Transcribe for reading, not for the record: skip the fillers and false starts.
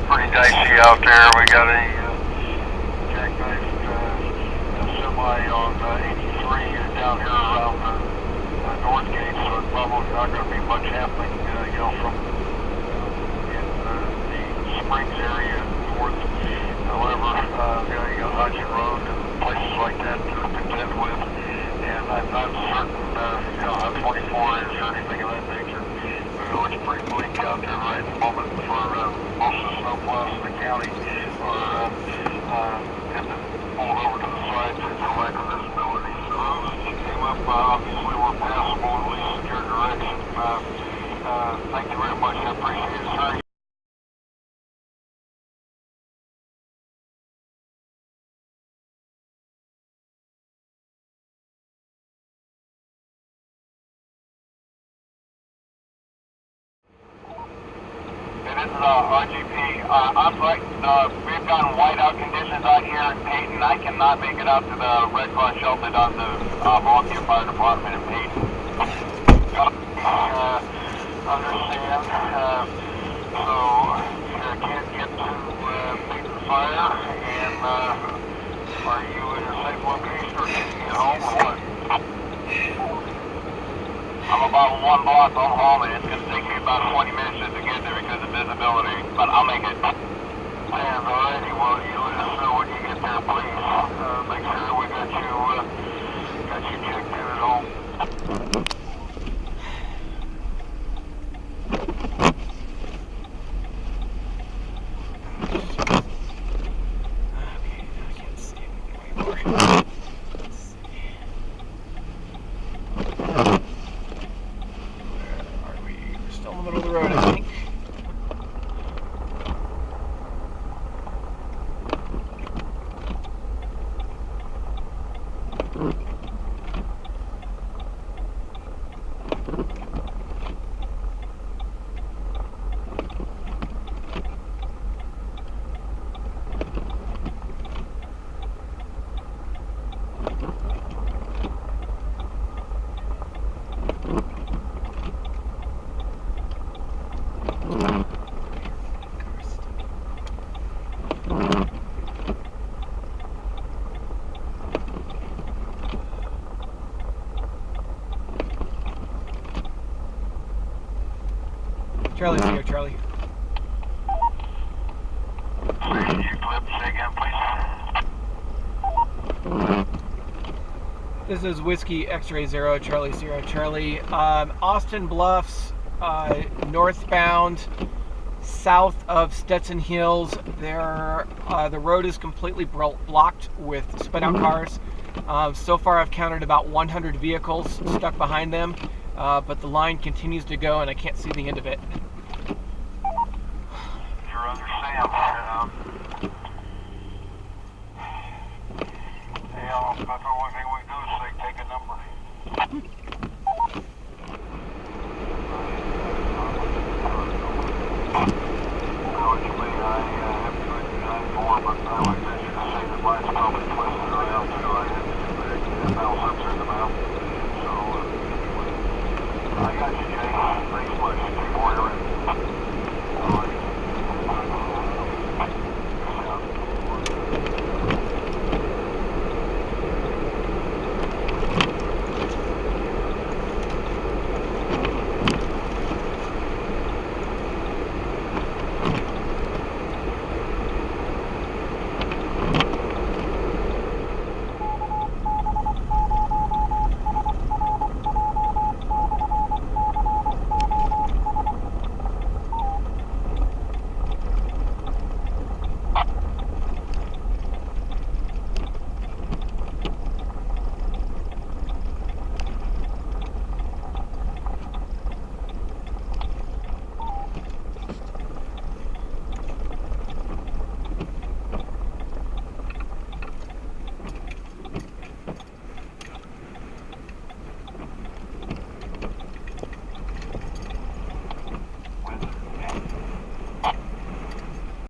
pretty dicey out there. We got a jackknifed semi on 83 down here around the north gate, so it's probably not going to be much happening, from the Springs area north. However, you got Hodgson Road and places like that to contend with, and I'm not certain, how 24 is or anything of that nature. It's pretty bleak out there right at the moment for most of the snowplows in the county have been pulled over to the side due to lack of visibility. So those that came up obviously were passable, at least in your direction. Thank you very much. I appreciate it, sir. This is RGP. I'm right. We've gotten whiteout conditions out here in Peyton. I cannot make it out to the Red Cross shelter on the Volunteer Fire Department in Peyton. Understand. So I can't get to Peyton Fire. And are you in a safe location or can you get home or what? I'm about 1 block from home, and it's going to take me about 20 minutes just to get there because of visibility, but I'll make it. And alrighty, well, you let us know when you get there, please. Make sure we got you checked in at home. Charlie's here, Charlie. This is Whiskey X-Ray 0, Charlie 0, Charlie. Austin Bluffs, northbound, south of Stetson Hills. The road is completely blocked with sped-out cars. So far I've counted about 100 vehicles stuck behind them, but the line continues to go and I can't see the end of it.